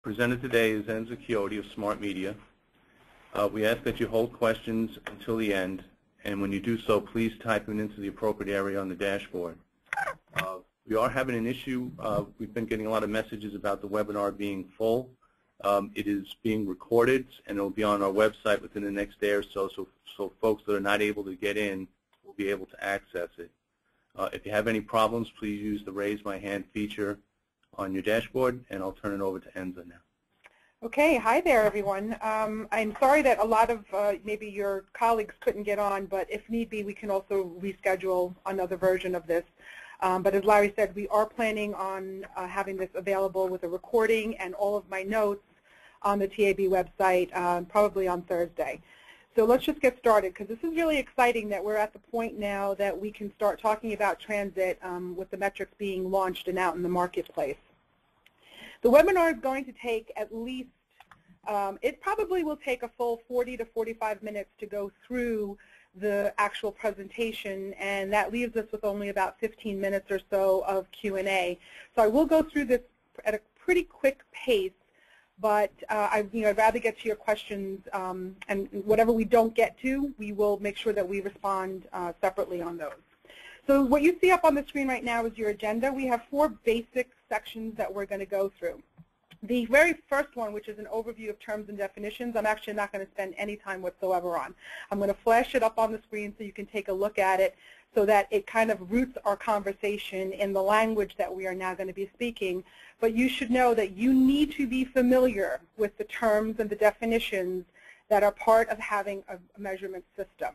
Presenter today is Enza Chodi of Smart Media. We ask that you hold questions until the end, and when you do so, please type them into the appropriate area on the dashboard. We are having an issue. We've been getting a lot of messages about the webinar being full. It is being recorded, and it will be on our website within the next day or so, so folks that are not able to get in will be able to access it. If you have any problems, please use the Raise My Hand feature on your dashboard, and I'll turn it over to Enza now. Okay, hi there, everyone. I'm sorry that a lot of maybe your colleagues couldn't get on, but if need be, we can also reschedule another version of this. But as Larry said, we are planning on having this available with a recording and all of my notes on the TAB website probably on Thursday. So let's just get started, because this is really exciting that we're at the point now that we can start talking about transit with the metrics being launched and out in the marketplace. The webinar is going to take at least, it probably will take a full 40 to 45 minutes to go through the actual presentation, and that leaves us with only about 15 minutes or so of Q&A. So I will go through this at a pretty quick pace, but I'd rather get to your questions, and whatever we don't get to, we will make sure that we respond separately on those. So what you see up on the screen right now is your agenda. We have 4 basic sections that we're going to go through. The very first one, which is an overview of terms and definitions, I'm actually not going to spend any time whatsoever on. I'm going to flash it up on the screen so you can take a look at it so that it kind of roots our conversation in the language that we are now going to be speaking. But you should know that you need to be familiar with the terms and the definitions that are part of having a measurement system.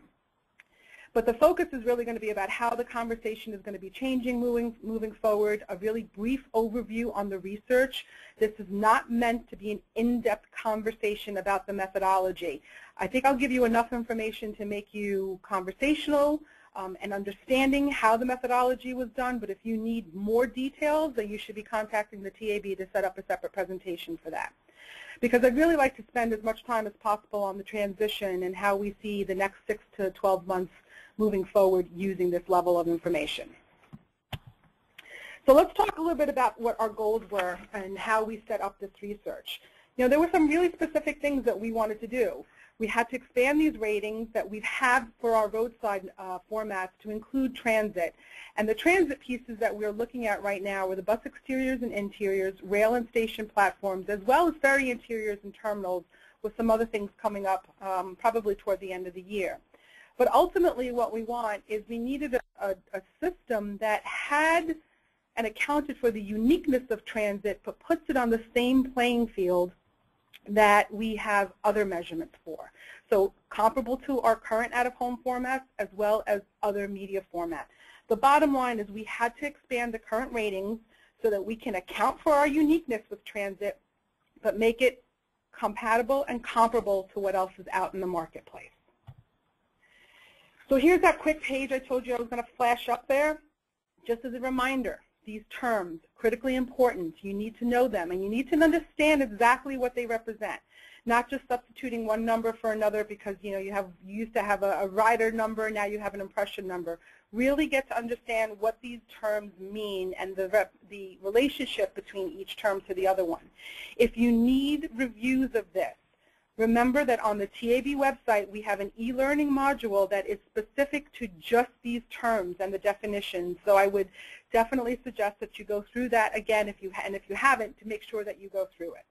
But the focus is really going to be about how the conversation is going to be changing moving forward, a really brief overview on the research. This is not meant to be an in-depth conversation about the methodology. I think I'll give you enough information to make you conversational and understanding how the methodology was done, but if you need more details, then you should be contacting the TAB to set up a separate presentation for that. Because I'd really like to spend as much time as possible on the transition and how we see the next 6 to 12 months moving forward using this level of information. So let's talk a little bit about what our goals were and how we set up this research. There were some really specific things that we wanted to do. We had to expand these ratings that we've had for our roadside formats to include transit. And the transit pieces that we're looking at right now are the bus exteriors and interiors, rail and station platforms, as well as ferry interiors and terminals, with some other things coming up probably toward the end of the year. But ultimately what we want is we needed a system that had and accounted for the uniqueness of transit, but puts it on the same playing field that we have other measurements for. So comparable to our current out-of-home formats as well as other media formats. The bottom line is we had to expand the current ratings so that we can account for our uniqueness with transit, but make it compatible and comparable to what else is out in the marketplace. So here's that quick page I told you I was going to flash up there. Just as a reminder, these terms, critically important. You need to know them, and you need to understand exactly what they represent. Not just substituting one number for another because you used to have a rider number, now you have an impression number. Really get to understand what these terms mean and the relationship between each term to the other one. If you need reviews of this, remember that on the TAB website we have an e-learning module that is specific to just these terms and the definitions. So I would definitely suggest that you go through that again if you haven't, to make sure that you go through it.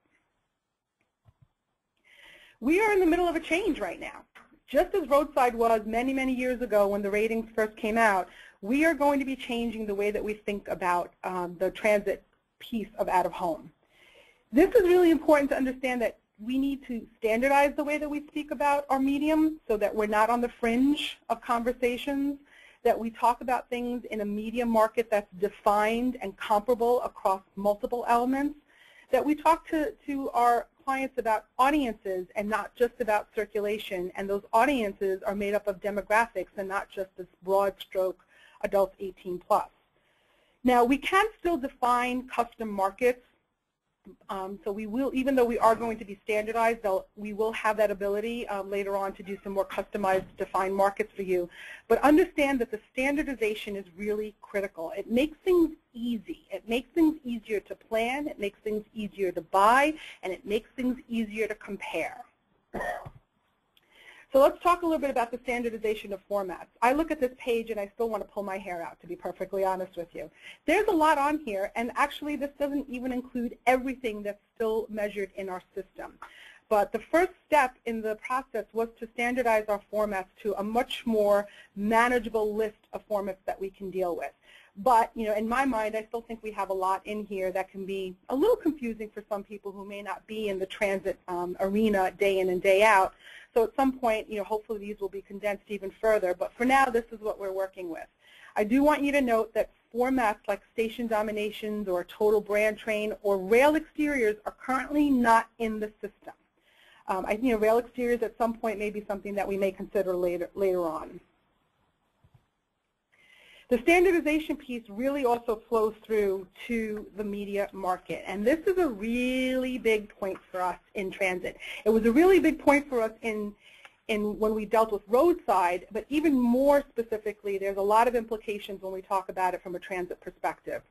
We are in the middle of a change right now. Just as roadside was many, many years ago when the ratings first came out, we are going to be changing the way that we think about the transit piece of out-of-home. This is really important to understand that we need to standardize the way that we speak about our medium so that we're not on the fringe of conversations, that we talk about things in a media market that's defined and comparable across multiple elements, that we talk to our clients about audiences and not just about circulation, and those audiences are made up of demographics and not just this broad stroke adults 18+. Now, we can still define custom markets So we will, even though we are going to be standardized, we will have that ability later on to do some more customized, defined markets for you. But understand that the standardization is really critical. It makes things easy. It makes things easier to plan. It makes things easier to buy, and it makes things easier to compare. So let's talk a little bit about the standardization of formats. I look at this page and I still want to pull my hair out, to be perfectly honest with you. There's a lot on here, and actually this doesn't even include everything that's still measured in our system. But the first step in the process was to standardize our formats to a much more manageable list of formats that we can deal with. But, you know, in my mind, I still think we have a lot in here that can be a little confusing for some people who may not be in the transit arena day in and day out. So at some point, you know, hopefully these will be condensed even further. But for now, this is what we're working with. I do want you to note that formats like station dominations or total brand train or rail exteriors are currently not in the system. I think rail exteriors at some point may be something that we may consider later on. The standardization piece really also flows through to the media market, and this is a really big point for us in transit. It was a really big point for us in when we dealt with roadside, but even more specifically, there's a lot of implications when we talk about it from a transit perspective.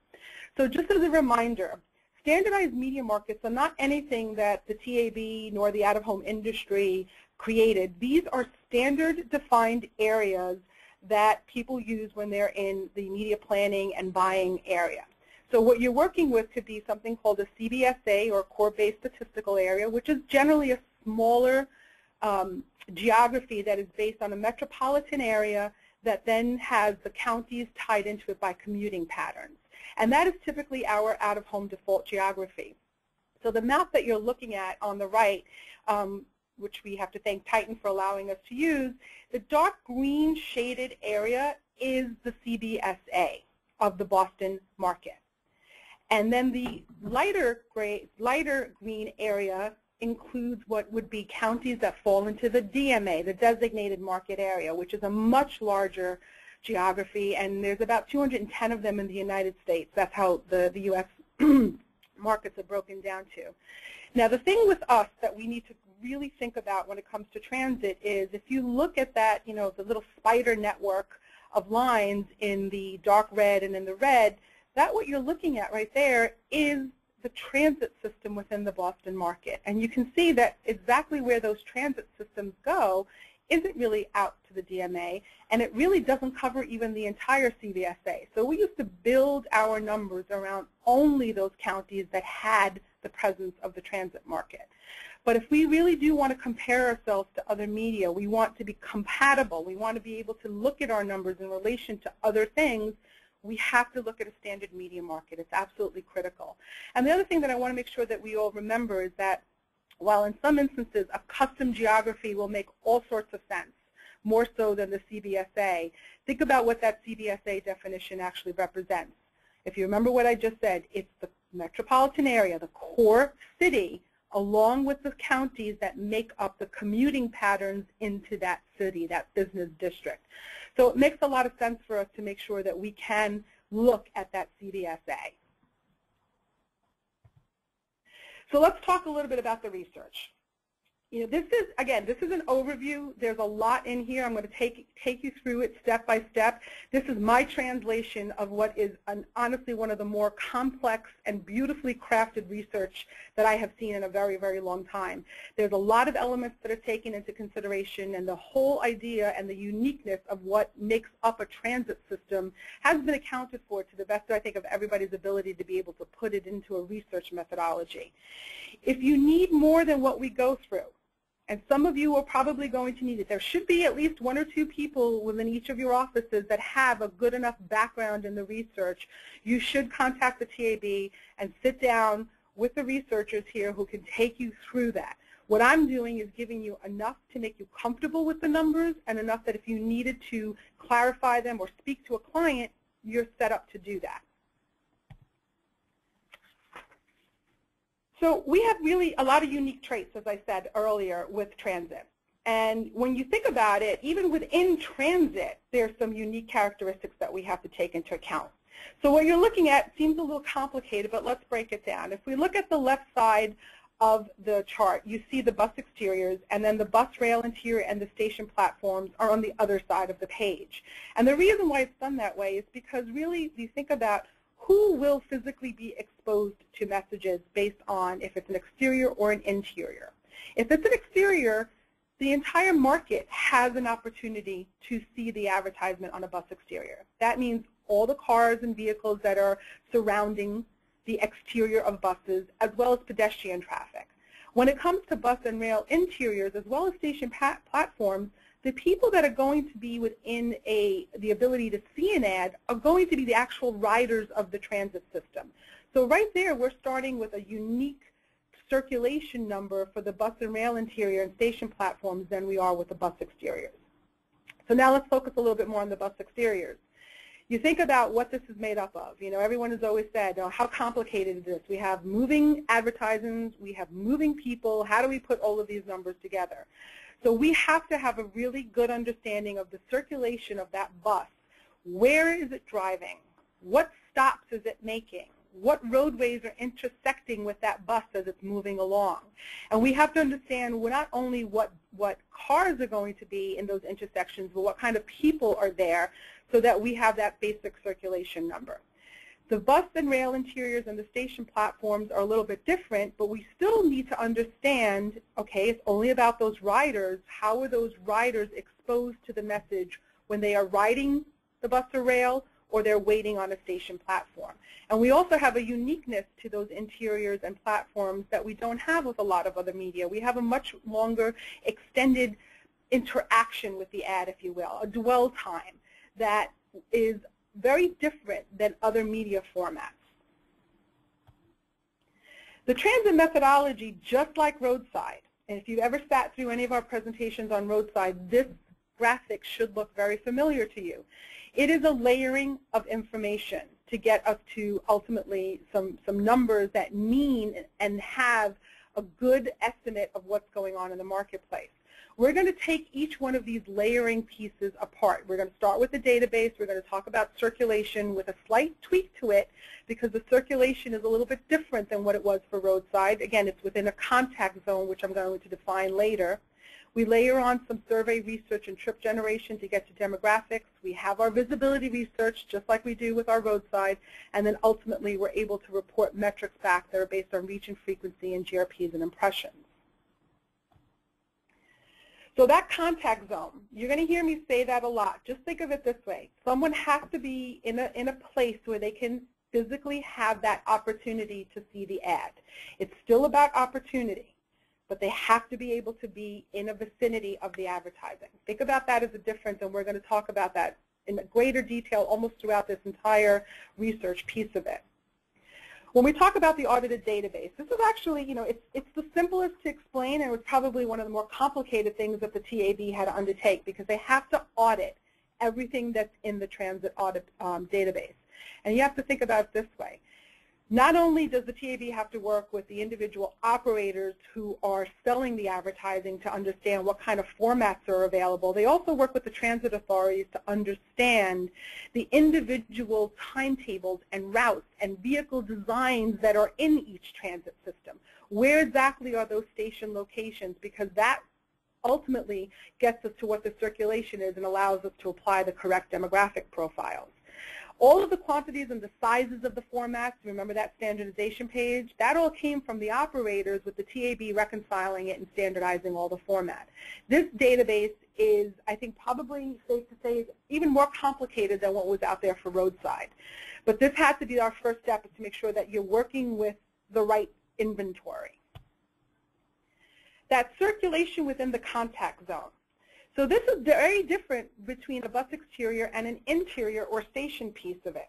So just as a reminder, standardized media markets are not anything that the TAB nor the out-of-home industry created. These are standard defined areas that people use when they're in the media planning and buying area. So what you're working with could be something called a CBSA, or core-based statistical area, which is generally a smaller geography that is based on a metropolitan area that then has the counties tied into it by commuting patterns. And that is typically our out-of-home default geography. So the map that you're looking at on the right, which we have to thank Titan for allowing us to use, the dark green shaded area is the CBSA of the Boston market. And then the lighter green area includes what would be counties that fall into the DMA, the designated market area, which is a much larger geography, and there's about 210 of them in the United States. That's how the U.S. markets are broken down to. Now, the thing with us that we need to really think about when it comes to transit is if you look at that, the little spider network of lines in the dark red and in the red, that what you're looking at right there is the transit system within the Boston market. And you can see that exactly where those transit systems go isn't really out to the DMA, and it really doesn't cover even the entire CBSA. So we used to build our numbers around only those counties that had the presence of the transit market. But if we really do want to compare ourselves to other media, we want to be compatible, we want to be able to look at our numbers in relation to other things, we have to look at a standard media market. It's absolutely critical. And the other thing that I want to make sure that we all remember is that while in some instances a custom geography will make all sorts of sense, more so than the CBSA, think about what that CBSA definition actually represents. If you remember what I just said, it's the metropolitan area, the core city, along with the counties that make up the commuting patterns into that city, that business district. So it makes a lot of sense for us to make sure that we can look at that CBSA. So let's talk a little bit about the research. This is an overview. There's a lot in here. I'm going to take you through it step by step. This is my translation of what is honestly one of the more complex and beautifully crafted research that I have seen in a very, very long time. There's a lot of elements that are taken into consideration, and the whole idea and the uniqueness of what makes up a transit system has been accounted for to the best, I think, of everybody's ability to be able to put it into a research methodology. If you need more than what we go through, and some of you are probably going to need it, there should be at least 1 or 2 people within each of your offices that have a good enough background in the research. You should contact the TAB and sit down with the researchers here who can take you through that. What I'm doing is giving you enough to make you comfortable with the numbers and enough that if you needed to clarify them or speak to a client, you're set up to do that. So we have really a lot of unique traits, as I said earlier, with transit. And when you think about it, even within transit, there's some unique characteristics that we have to take into account. So what you're looking at seems a little complicated, but let's break it down. If we look at the left side of the chart, you see the bus exteriors, and then the bus rail interior and the station platforms are on the other side of the page. And the reason why it's done that way is because really you think about who will physically be exposed to messages based on if it's an exterior or an interior. If it's an exterior, the entire market has an opportunity to see the advertisement on a bus exterior. That means all the cars and vehicles that are surrounding the exterior of buses, as well as pedestrian traffic. When it comes to bus and rail interiors, as well as station platforms, the people that are going to be within the ability to see an ad are going to be the actual riders of the transit system. So right there, we're starting with a unique circulation number for the bus and rail interior and station platforms than we are with the bus exteriors. So now let's focus a little bit more on the bus exteriors. You think about what this is made up of. You know, everyone has always said, oh, how complicated is this? We have moving advertisements, we have moving people. How do we put all of these numbers together? So we have to have a really good understanding of the circulation of that bus. Where is it driving? What stops is it making? What roadways are intersecting with that bus as it's moving along? And we have to understand not only what cars are going to be in those intersections, but what kind of people are there so that we have that basic circulation number. The bus and rail interiors and the station platforms are a little bit different, but we still need to understand, okay, it's only about those riders. How are those riders exposed to the message when they are riding the bus or rail or they're waiting on a station platform? And we also have a uniqueness to those interiors and platforms that we don't have with a lot of other media. We have a much longer extended interaction with the ad, if you will, a dwell time that is very different than other media formats. The transit methodology, just like roadside, and if you've ever sat through any of our presentations on roadside, this graphic should look very familiar to you. It is a layering of information to get us to ultimately some numbers that mean and have a good estimate of what's going on in the marketplace. We're going to take each one of these layering pieces apart. We're going to start with the database. We're going to talk about circulation with a slight tweak to it because the circulation is a little bit different than what it was for roadside. Again, it's within a contact zone, which I'm going to define later. We layer on some survey research and trip generation to get to demographics. We have our visibility research, just like we do with our roadside, and then ultimately we're able to report metrics back that are based on reach and frequency and GRPs and impressions. So that contact zone, you're going to hear me say that a lot. Just think of it this way. Someone has to be in a place where they can physically have that opportunity to see the ad. It's still about opportunity, but they have to be able to be in a vicinity of the advertising. Think about that as a difference, and we're going to talk about that in greater detail almost throughout this entire research piece of it. When we talk about the audited database, this is actually, you know, it's the simplest to explain, and it was probably one of the more complicated things that the TAB had to undertake because they have to audit everything that's in the transit audit database. And you have to think about it this way. Not only does the TAB have to work with the individual operators who are selling the advertising to understand what kind of formats are available, they also work with the transit authorities to understand the individual timetables and routes and vehicle designs that are in each transit system. Where exactly are those station locations? Because that ultimately gets us to what the circulation is and allows us to apply the correct demographic profiles. All of the quantities and the sizes of the formats, remember that standardization page, that all came from the operators with the TAB reconciling it and standardizing all the format. This database is, I think, probably safe to say, even more complicated than what was out there for roadside. But this had to be our first step, is to make sure that you're working with the right inventory. That circulation within the contact zone. So this is very different between a bus exterior and an interior or station piece of it.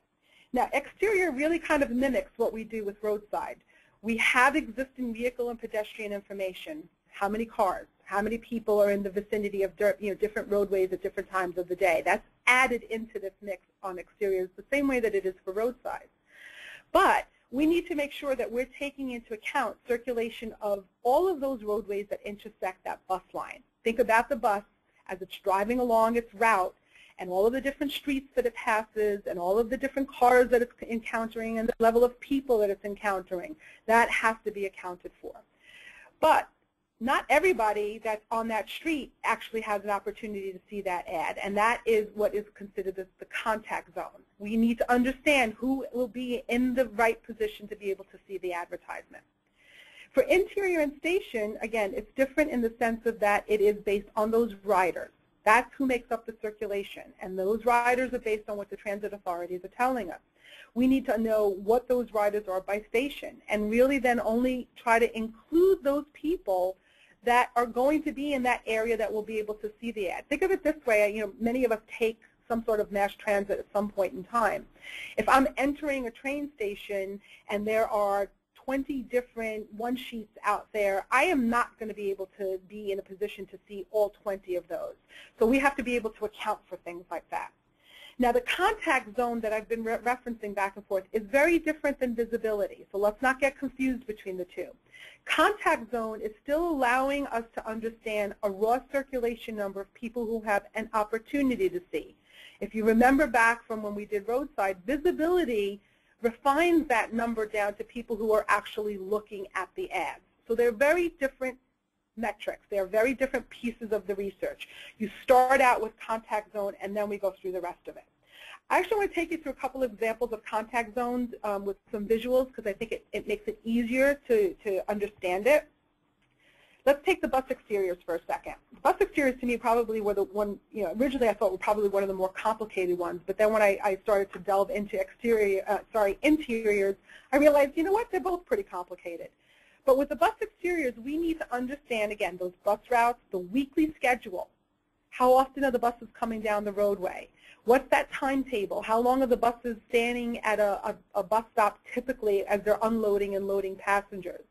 Now, exterior really kind of mimics what we do with roadside. We have existing vehicle and pedestrian information. How many cars? How many people are in the vicinity of different roadways at different times of the day? That's added into this mix on exteriors the same way that it is for roadside. But we need to make sure that we're taking into account circulation of all of those roadways that intersect that bus line. Think about the bus as it's driving along its route and all of the different streets that it passes and all of the different cars that it's encountering and the level of people that it's encountering, that has to be accounted for. But not everybody that's on that street actually has an opportunity to see that ad, and that is what is considered the contact zone. We need to understand who will be in the right position to be able to see the advertisement. For interior and station, again, it's different in the sense of that it is based on those riders. That's who makes up the circulation, and those riders are based on what the transit authorities are telling us. We need to know what those riders are by station, and really then only try to include those people that are going to be in that area that will be able to see the ad. Think of it this way, many of us take some sort of mass transit at some point in time. If I'm entering a train station and there are 20 different one-sheets out there, I am not going to be able to be in a position to see all 20 of those. So we have to be able to account for things like that. Now, the contact zone that I've been referencing back and forth is very different than visibility, so let's not get confused between the two. Contact zone is still allowing us to understand a raw circulation number of people who have an opportunity to see. If you remember back from when we did roadside, visibility refines that number down to people who are actually looking at the ads. So they're very different metrics. They're very different pieces of the research. You start out with contact zone, and then we go through the rest of it. I actually want to take you through a couple of examples of contact zones with some visuals, because I think it makes it easier to understand it. Let's take the bus exteriors for a second. The bus exteriors to me probably were the one, originally I thought were probably one of the more complicated ones, but then when I started to delve into interiors, I realized, you know what, they're both pretty complicated. But with the bus exteriors, we need to understand, again, those bus routes, the weekly schedule. How often are the buses coming down the roadway? What's that timetable? How long are the buses standing at a bus stop typically as they're unloading and loading passengers?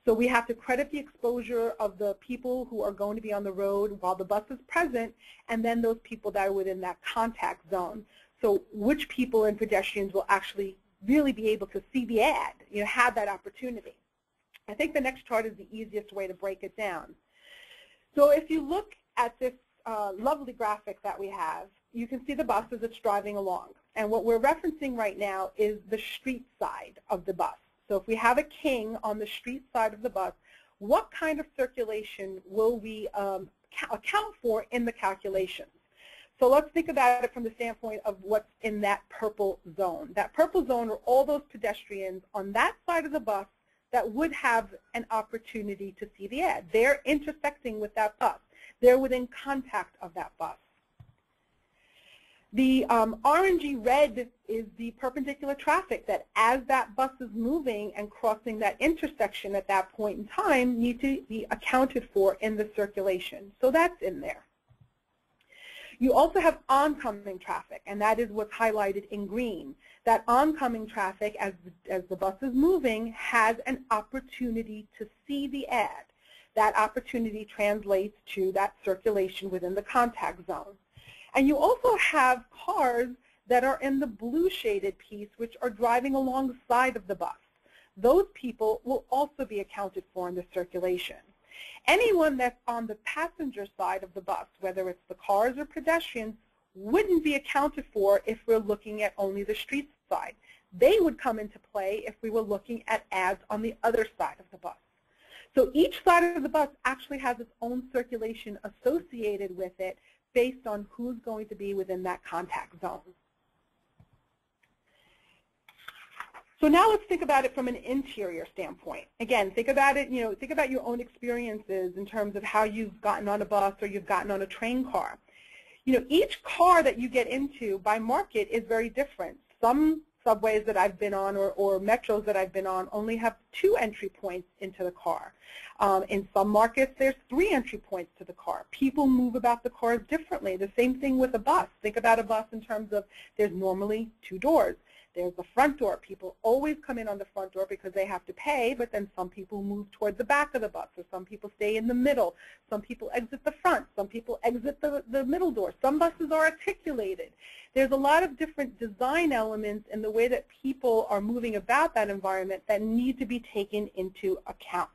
So we have to credit the exposure of the people who are going to be on the road while the bus is present, and then those people that are within that contact zone. So which people and pedestrians will actually really be able to see the ad, have that opportunity. I think the next chart is the easiest way to break it down. So if you look at this lovely graphic that we have, you can see the bus as it's driving along. And what we're referencing right now is the street side of the bus. So if we have a king on the street side of the bus, what kind of circulation will we account for in the calculations? So let's think about it from the standpoint of what's in that purple zone. That purple zone are all those pedestrians on that side of the bus that would have an opportunity to see the ad. They're intersecting with that bus. They're within contact of that bus. The orangey red is the perpendicular traffic that as that bus is moving and crossing that intersection at that point in time need to be accounted for in the circulation. So that's in there. You also have oncoming traffic, and that is what's highlighted in green. That oncoming traffic, as the bus is moving, has an opportunity to see the ad. That opportunity translates to that circulation within the contact zone. And you also have cars that are in the blue shaded piece, which are driving alongside of the bus. Those people will also be accounted for in the circulation. Anyone that's on the passenger side of the bus, whether it's the cars or pedestrians, wouldn't be accounted for if we're looking at only the street side. They would come into play if we were looking at ads on the other side of the bus. So each side of the bus actually has its own circulation associated with it based on who's going to be within that contact zone. So now let's think about it from an interior standpoint. Again, think about it, think about your own experiences in terms of how you've gotten on a bus or you've gotten on a train car. Each car that you get into by market is very different. Some subways that I've been on or metros that I've been on only have 2 entry points into the car. In some markets, there's 3 entry points to the car. People move about the cars differently. The same thing with a bus. Think about a bus in terms of there's normally 2 doors. There's the front door. People always come in on the front door because they have to pay, but then some people move toward the back of the bus, or some people stay in the middle. Some people exit the front. Some people exit the middle door. Some buses are articulated. There's a lot of different design elements in the way that people are moving about that environment that need to be taken into account.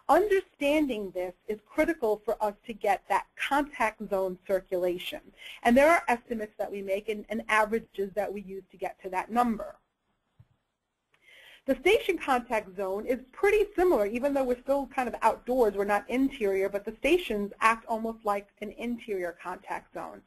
Understanding this is critical for us to get that contact zone circulation. And there are estimates that we make and averages that we use to get to that number. The station contact zone is pretty similar, even though we're still kind of outdoors, we're not interior, but the stations act almost like an interior contact zone.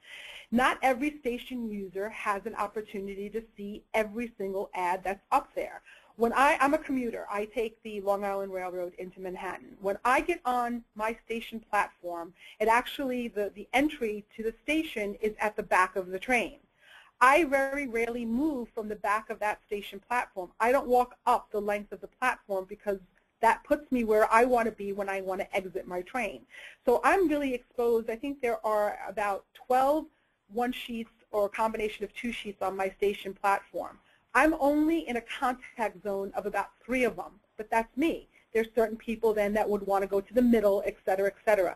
Not every station user has an opportunity to see every single ad that's up there. When I'm a commuter, I take the Long Island Railroad into Manhattan. When I get on my station platform, it actually, the entry to the station is at the back of the train. I very rarely move from the back of that station platform. I don't walk up the length of the platform because that puts me where I want to be when I want to exit my train. So I'm really exposed. I think there are about 12 one-sheets or a combination of 2 sheets on my station platform. I'm only in a contact zone of about 3 of them, but that's me. There's certain people then that would want to go to the middle, et cetera, et cetera.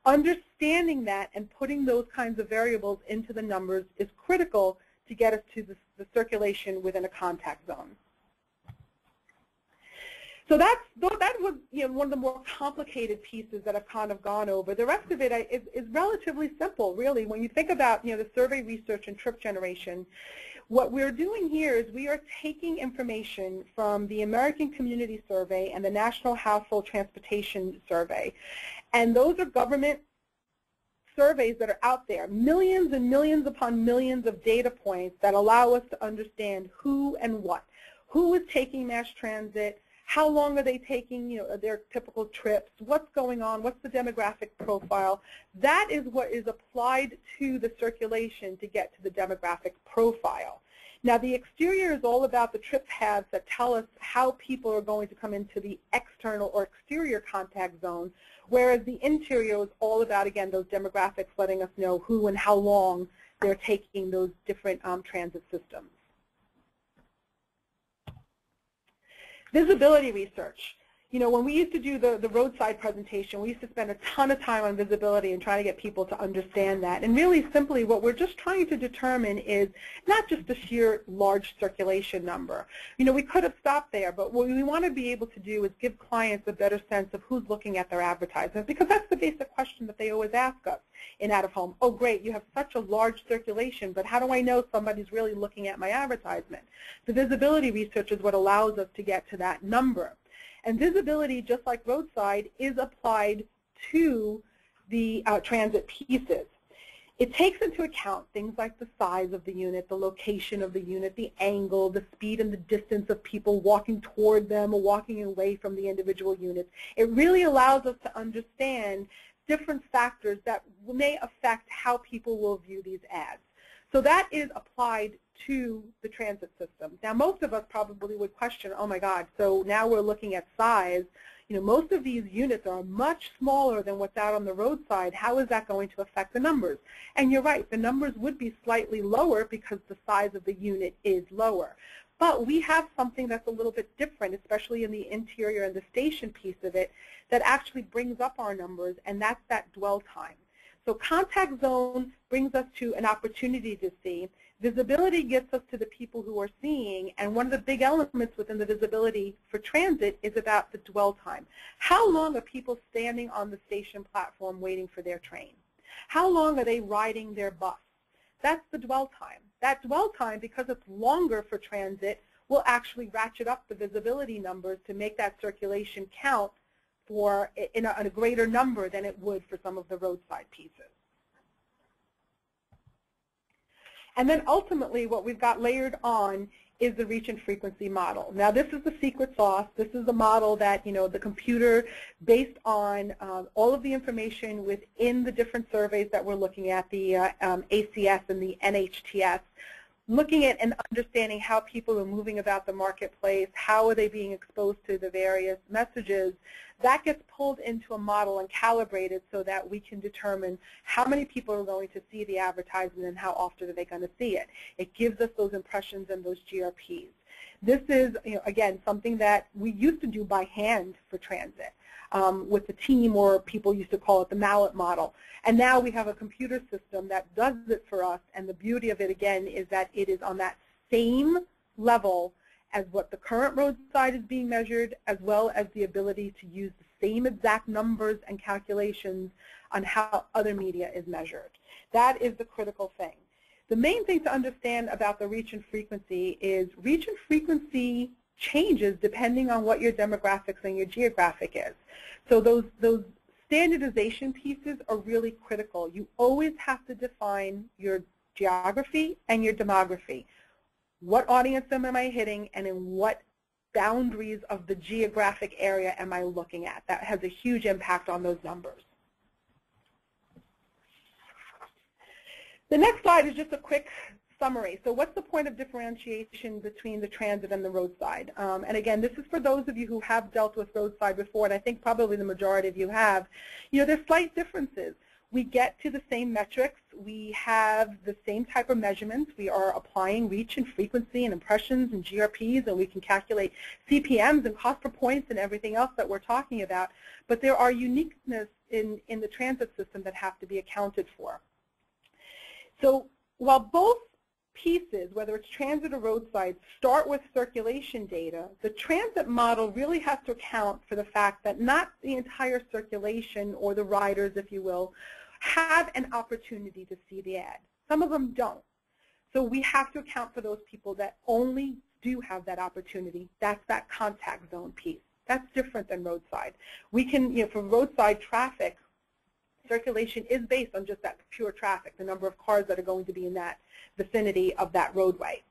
Understanding that and putting those kinds of variables into the numbers is critical to get us to the circulation within a contact zone. So that was one of the more complicated pieces that I've kind of gone over. The rest of it is relatively simple, really. When you think about the survey research and trip generation, what we're doing here is we are taking information from the American Community Survey and the National Household Transportation Survey, and those are government surveys that are out there, millions and millions upon millions of data points that allow us to understand who and what. Who is taking mass transit? How long are they taking their typical trips? What's going on? What's the demographic profile? That is what is applied to the circulation to get to the demographic profile. Now, the exterior is all about the trip paths that tell us how people are going to come into the external or exterior contact zone, whereas the interior is all about, again, those demographics letting us know who and how long they're taking those different transit systems. Visibility research. When we used to do the roadside presentation, we used to spend a ton of time on visibility and trying to get people to understand that. And really simply what we're just trying to determine is not just the sheer large circulation number. We could have stopped there, but what we want to be able to do is give clients a better sense of who's looking at their advertisements, because that's the basic question that they always ask us in out-of-home. Oh, great, you have such a large circulation, but how do I know somebody's really looking at my advertisement? The visibility research is what allows us to get to that number. And visibility, just like roadside, is applied to the transit pieces. It takes into account things like the size of the unit, the location of the unit, the angle, the speed and the distance of people walking toward them or walking away from the individual units. It really allows us to understand different factors that may affect how people will view these ads. So that is applied to the transit system. Now, most of us probably would question, oh my God, so now we're looking at size. Most of these units are much smaller than what's out on the roadside. How is that going to affect the numbers? And you're right, the numbers would be slightly lower because the size of the unit is lower. But we have something that's a little bit different, especially in the interior and the station piece of it, that actually brings up our numbers, and that's that dwell time. So contact zone brings us to an opportunity to see. Visibility gets us to the people who are seeing, and one of the big elements within the visibility for transit is about the dwell time. How long are people standing on the station platform waiting for their train? How long are they riding their bus? That's the dwell time. That dwell time, because it's longer for transit, will actually ratchet up the visibility numbers to make that circulation count for in a greater number than it would for some of the roadside pieces. And then ultimately what we've got layered on is the reach and frequency model. Now this is the secret sauce. This is the model that the computer, based on all of the information within the different surveys that we're looking at, the ACS and the NHTS, looking at and understanding how people are moving about the marketplace, how are they being exposed to the various messages, that gets pulled into a model and calibrated so that we can determine how many people are going to see the advertisement and how often are they going to see it. It gives us those impressions and those GRPs. This is, again, something that we used to do by hand for transit with the team, or people used to call it the mallet model. And now we have a computer system that does it for us, and the beauty of it, again, is that it is on that same level as what the current roadside is being measured, as well as the ability to use the same exact numbers and calculations on how other media is measured. That is the critical thing. The main thing to understand about the reach and frequency is reach and frequency changes depending on what your demographics and your geographic is. So those standardization pieces are really critical. You always have to define your geography and your demography. What audience am I hitting, and in what boundaries of the geographic area am I looking at? That has a huge impact on those numbers. The next slide is just a quick summary. So what's the point of differentiation between the transit and the roadside? And again, this is for those of you who have dealt with roadside before, and I think probably the majority of you have. You know, there's slight differences. We get to the same metrics. We have the same type of measurements. We are applying reach and frequency and impressions and GRPs, and we can calculate CPMs and cost per points and everything else that we're talking about. But there are uniqueness in the transit system that have to be accounted for. So while both pieces, whether it's transit or roadside, start with circulation data, the transit model really has to account for the fact that not the entire circulation, or the riders, if you will, have an opportunity to see the ad. Some of them don't. So we have to account for those people that only do have that opportunity. That's that contact zone piece. That's different than roadside. We can, you know, for roadside traffic, circulation is based on just that pure traffic, the number of cars that are going to be in that vicinity of that roadway.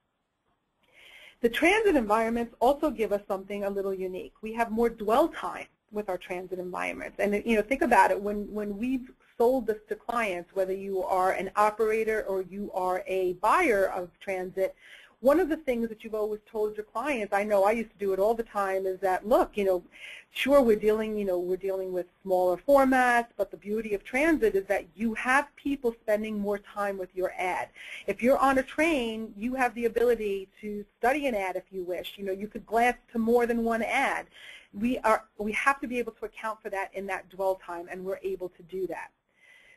The transit environments also give us something a little unique. We have more dwell time with our transit environments. And you know, think about it, when we've sold this to clients, whether you are an operator or you are a buyer of transit, one of the things that you've always told your clients, I know I used to do it all the time, is that, look, you know, sure, we're dealing with smaller formats, but the beauty of transit is that you have people spending more time with your ad. If you're on a train, you have the ability to study an ad if you wish. You know, you could glance to more than one ad. We have to be able to account for that in that dwell time, and we're able to do that.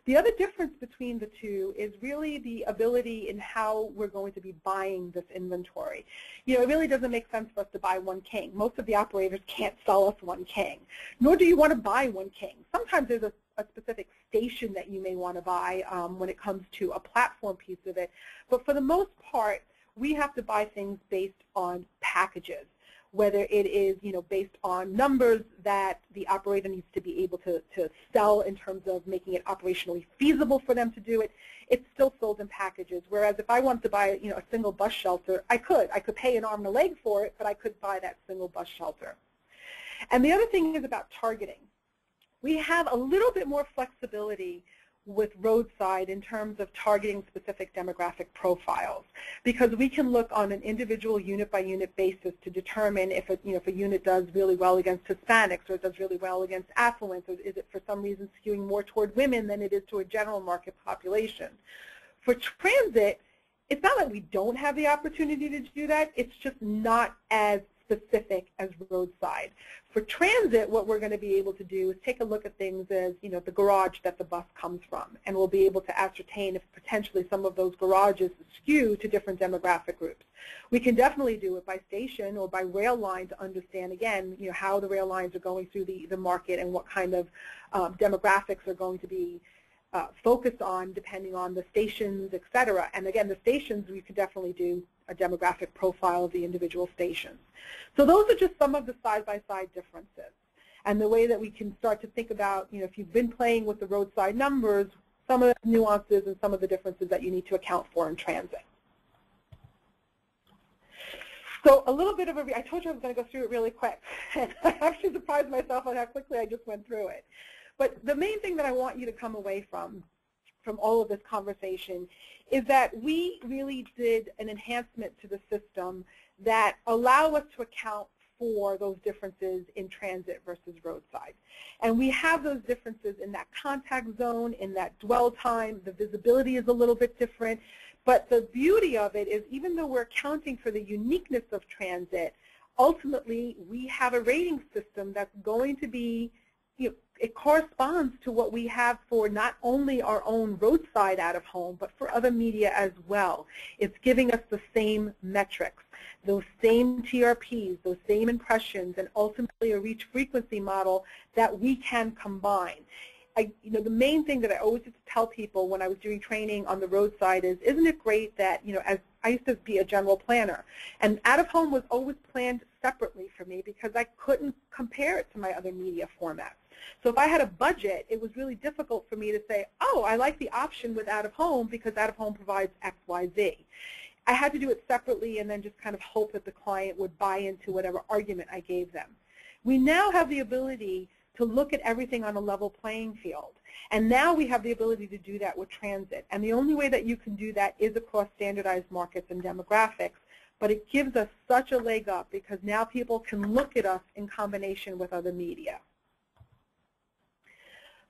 The other difference between the two is really the ability in how we're going to be buying this inventory. You know, it really doesn't make sense for us to buy one king. Most of the operators can't sell us one king, nor do you want to buy one king. Sometimes there's a specific station that you may want to buy when it comes to a platform piece of it. But for the most part, we have to buy things based on packages, whether it is, you know, based on numbers that the operator needs to be able to sell in terms of making it operationally feasible for them to do it. It's still sold in packages. Whereas if I wanted to buy, you know, a single bus shelter, I could pay an arm and a leg for it, but I could buy that single bus shelter. And the other thing is about targeting. We have a little bit more flexibility with roadside in terms of targeting specific demographic profiles, because we can look on an individual unit-by-unit basis to determine if a unit does really well against Hispanics, or it does really well against affluents, or is it for some reason skewing more toward women than it is to a general market population. For transit, it's not that we don't have the opportunity to do that, it's just not as specific as roadside. For transit, what we're going to be able to do is take a look at things as, you know, the garage that the bus comes from, and we'll be able to ascertain if potentially some of those garages skew to different demographic groups. We can definitely do it by station or by rail line to understand, again, you know, how the rail lines are going through the market and what kind of demographics are going to be focused on depending on the stations, et cetera. And again, the stations, we could definitely do a demographic profile of the individual stations. So those are just some of the side-by-side differences. And the way that we can start to think about, you know, if you've been playing with the roadside numbers, some of the nuances and some of the differences that you need to account for in transit. So a little bit of I told you I was going to go through it really quick. And I actually surprised myself on how quickly I just went through it. But the main thing that I want you to come away from all of this conversation is that we really did an enhancement to the system that allow us to account for those differences in transit versus roadside. And we have those differences in that contact zone, in that dwell time. The visibility is a little bit different. But the beauty of it is, even though we're accounting for the uniqueness of transit, ultimately we have a rating system that's going to be, you know, it corresponds to what we have for not only our own roadside out of home, but for other media as well. It's giving us the same metrics. those same TRPs, those same impressions, and ultimately a reach frequency model that we can combine. The main thing that I always used to tell people when I was doing training on the roadside is, isn't it great that, as I used to be a general planner, and out-of-home was always planned separately for me because I couldn't compare it to my other media formats. So if I had a budget, it was really difficult for me to say, oh, I like the option with out-of-home because out-of-home provides X, Y, Z. I had to do it separately and then just kind of hope that the client would buy into whatever argument I gave them. We now have the ability to look at everything on a level playing field. And now we have the ability to do that with transit. And the only way that you can do that is across standardized markets and demographics. But it gives us such a leg up because now people can look at us in combination with other media.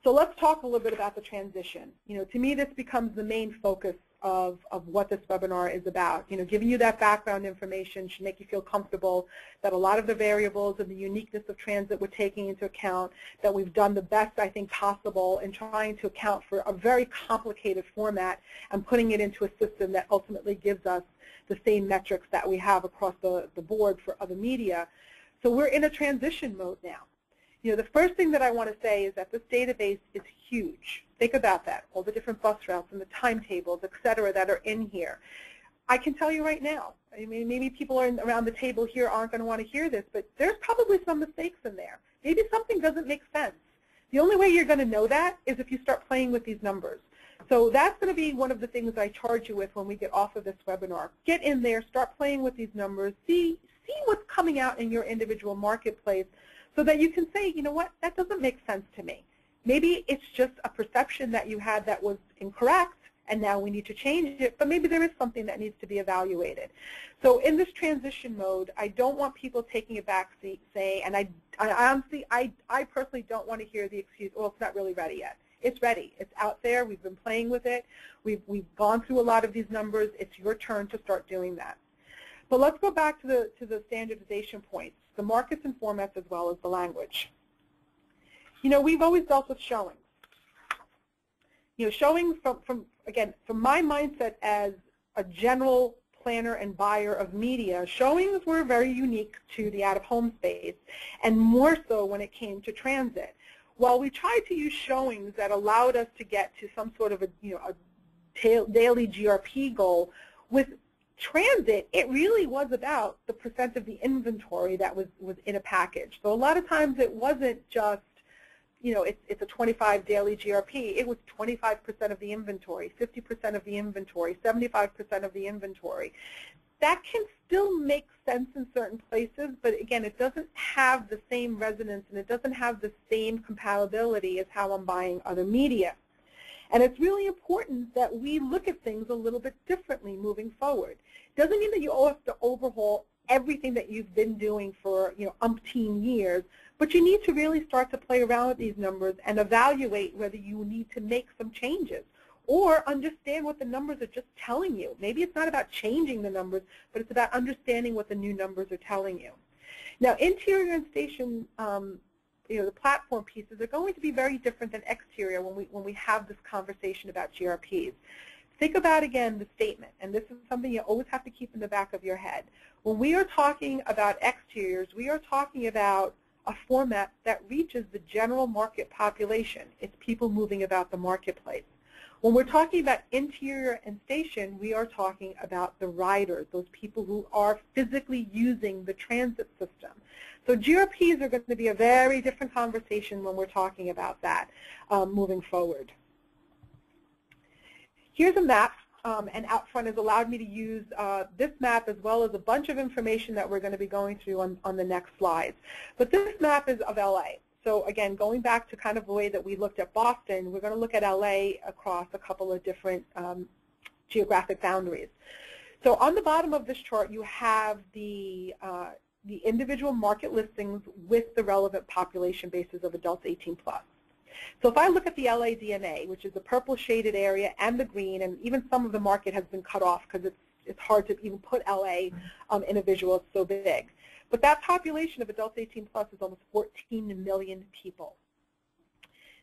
So let's talk a little bit about the transition. To me, this becomes the main focus of what this webinar is about. Giving you that background information should make you feel comfortable that a lot of the variables and the uniqueness of transit we're taking into account, that we've done the best, I think, possible in trying to account for a very complicated format and putting it into a system that ultimately gives us the same metrics that we have across the board for other media. So we're in a transition mode now. The first thing that I want to say is that this database is huge. Think about that, all the different bus routes and the timetables, et cetera, that are in here. I can tell you right now, I mean, maybe people around the table here aren't going to want to hear this, but there's probably some mistakes in there. Maybe something doesn't make sense. The only way you're going to know that is if you start playing with these numbers. So that's going to be one of the things I charge you with when we get off of this webinar. Get in there, start playing with these numbers, see what's coming out in your individual marketplace, so that you can say, you know what, that doesn't make sense to me. Maybe it's just a perception that you had that was incorrect, and now we need to change it, but maybe there is something that needs to be evaluated. So in this transition mode, I don't want people taking a back seat saying, and I honestly, I personally don't want to hear the excuse, well, it's not really ready yet. It's ready. It's out there. We've been playing with it. We've gone through a lot of these numbers. It's your turn to start doing that. But let's go back to the standardization points, the markets and formats as well as the language. We've always dealt with showings. Showings from my mindset as a general planner and buyer of media, showings were very unique to the out-of-home space, and more so when it came to transit. While we tried to use showings that allowed us to get to some sort of a daily GRP goal, with transit, it really was about the percent of the inventory that was in a package. So a lot of times it wasn't just, it's a 25 daily GRP. It was 25% of the inventory, 50% of the inventory, 75% of the inventory. That can still make sense in certain places, but again, it doesn't have the same resonance and it doesn't have the same compatibility as how I'm buying other media. And it's really important that we look at things a little bit differently moving forward. Doesn't mean that you all have to overhaul everything that you've been doing for umpteen years, but you need to really start to play around with these numbers and evaluate whether you need to make some changes or understand what the numbers are just telling you. Maybe it's not about changing the numbers, but it's about understanding what the new numbers are telling you. Now, interior and station the platform pieces are going to be very different than exterior when we have this conversation about GRPs. Think about, again, the statement, and this is something you always have to keep in the back of your head. When we are talking about exteriors, we are talking about a format that reaches the general market population. It's people moving about the marketplace. When we're talking about interior and station, we are talking about the riders, those people who are physically using the transit system. So GRPs are going to be a very different conversation when we're talking about that moving forward. Here's a map, and Outfront has allowed me to use this map as well as a bunch of information that we're going to be going through on the next slides. But this map is of LA. So again, going back to kind of the way that we looked at Boston, we're going to look at LA across a couple of different geographic boundaries. So on the bottom of this chart, you have the individual market listings with the relevant population bases of adults 18+. So if I look at the LA DNA, which is the purple shaded area and the green, and even some of the market has been cut off because it's hard to even put LA in a visual, it's so big. But that population of adults 18+ is almost 14 million people.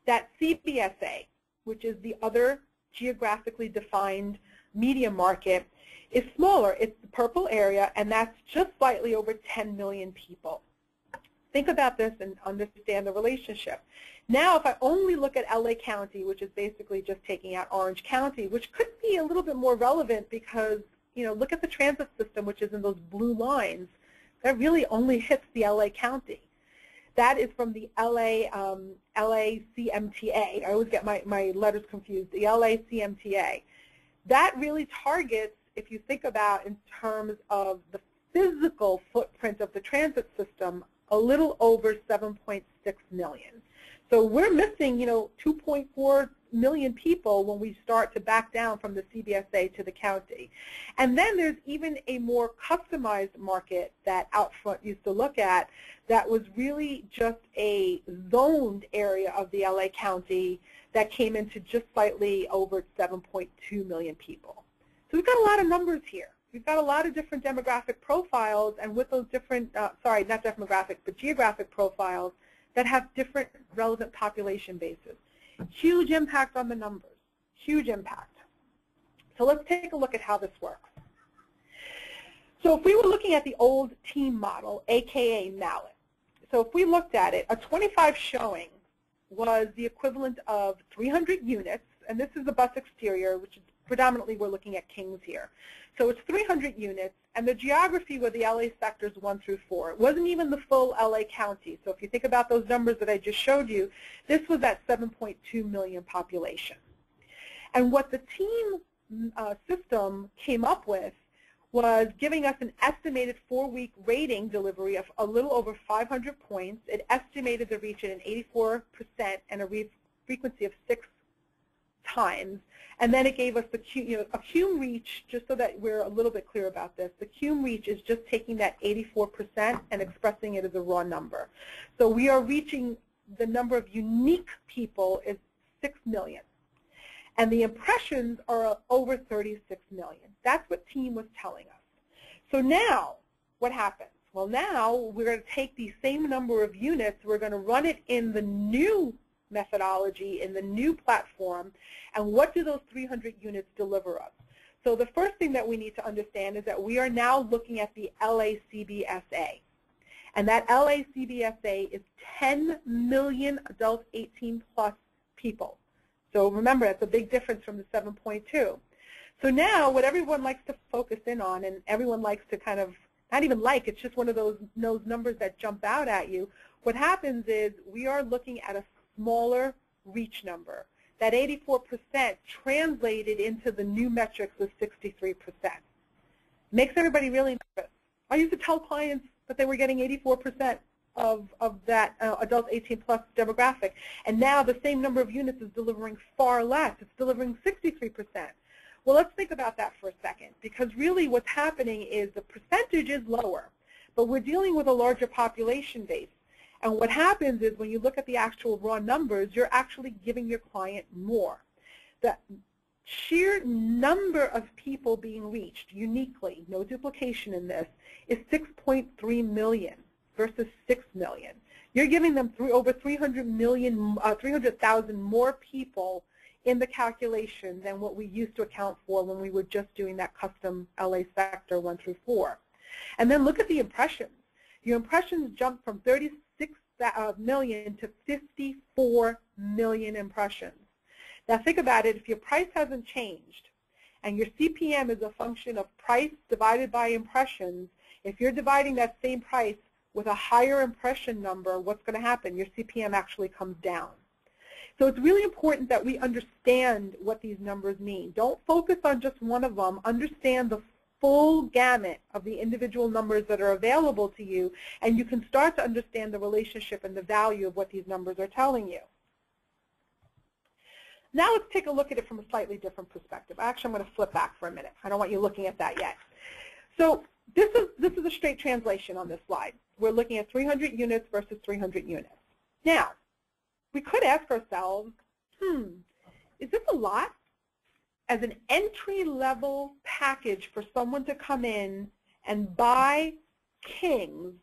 That CBSA, which is the other geographically defined media market, is smaller. It's the purple area, and that's just slightly over 10 million people. Think about this and understand the relationship. Now, if I only look at LA County, which is basically just taking out Orange County, which could be a little bit more relevant because, you know, look at the transit system, which is in those blue lines. That really only hits the LA County. That is from the LA CMTA. I always get my letters confused. The LA CMTA. That really targets, if you think about in terms of the physical footprint of the transit system, a little over 7.6 million. So we're missing, you know, 2.4 million people when we start to back down from the CBSA to the county. And then there's even a more customized market that Outfront used to look at that was really just a zoned area of the LA County that came into just slightly over 7.2 million people. So we've got a lot of numbers here. We've got a lot of different demographic profiles, and with those different, sorry, not demographic, but geographic profiles that have different relevant population bases. Huge impact on the numbers, huge impact. So let's take a look at how this works. So if we were looking at the old team model, AKA mallet, so if we looked at it, a 25 showing was the equivalent of 300 units, and this is the bus exterior, which is predominantly we're looking at Kings here. So it's 300 units, and the geography were the LA sectors 1 through 4. It wasn't even the full LA County. So if you think about those numbers that I just showed you, this was that 7.2 million population. And what the team system came up with was giving us an estimated 4-week rating delivery of a little over 500 points. It estimated to reach it at 84% and a frequency of 6 times. And then it gave us the a cum reach, just so that we're a little bit clear about this. The cum reach is just taking that 84% and expressing it as a raw number. So we are reaching the number of unique people is 6 million. And the impressions are over 36 million. That's what team was telling us. So now, what happens? Well, now we're going to take the same number of units, we're going to run it in the new methodology, in the new platform, and what do those 300 units deliver us? So the first thing that we need to understand is that we are now looking at the LACBSA. And that LACBSA is 10 million adults 18 plus people. So remember, that's a big difference from the 7.2. So now what everyone likes to focus in on, and everyone likes to kind of, not even like, it's just one of those numbers that jump out at you. What happens is we are looking at a smaller reach number. That 84% translated into the new metrics was 63%. Makes everybody really nervous. I used to tell clients that they were getting 84% of that adults 18 plus demographic, and now the same number of units is delivering far less. It's delivering 63%. Well, let's think about that for a second, because really what's happening is the percentage is lower, but we're dealing with a larger population base. And what happens is when you look at the actual raw numbers, you're actually giving your client more. The sheer number of people being reached uniquely, no duplication in this, is 6.3 million versus 6 million. You're giving them over 300,000 more people in the calculation than what we used to account for when we were just doing that custom LA sector 1 through 4. And then look at the impressions. Your impressions jumped from 36 million to 54 million impressions. Now think about it, if your price hasn't changed and your CPM is a function of price divided by impressions, if you're dividing that same price with a higher impression number, what's going to happen? Your CPM actually comes down. So it's really important that we understand what these numbers mean. Don't focus on just one of them. Understand the full gamut of the individual numbers that are available to you, and you can start to understand the relationship and the value of what these numbers are telling you. Now let's take a look at it from a slightly different perspective. Actually, I'm going to flip back for a minute. I don't want you looking at that yet. So this is a straight translation on this slide. We're looking at 300 units versus 300 units. Now, we could ask ourselves, is this a lot? As an entry-level package for someone to come in and buy Kings,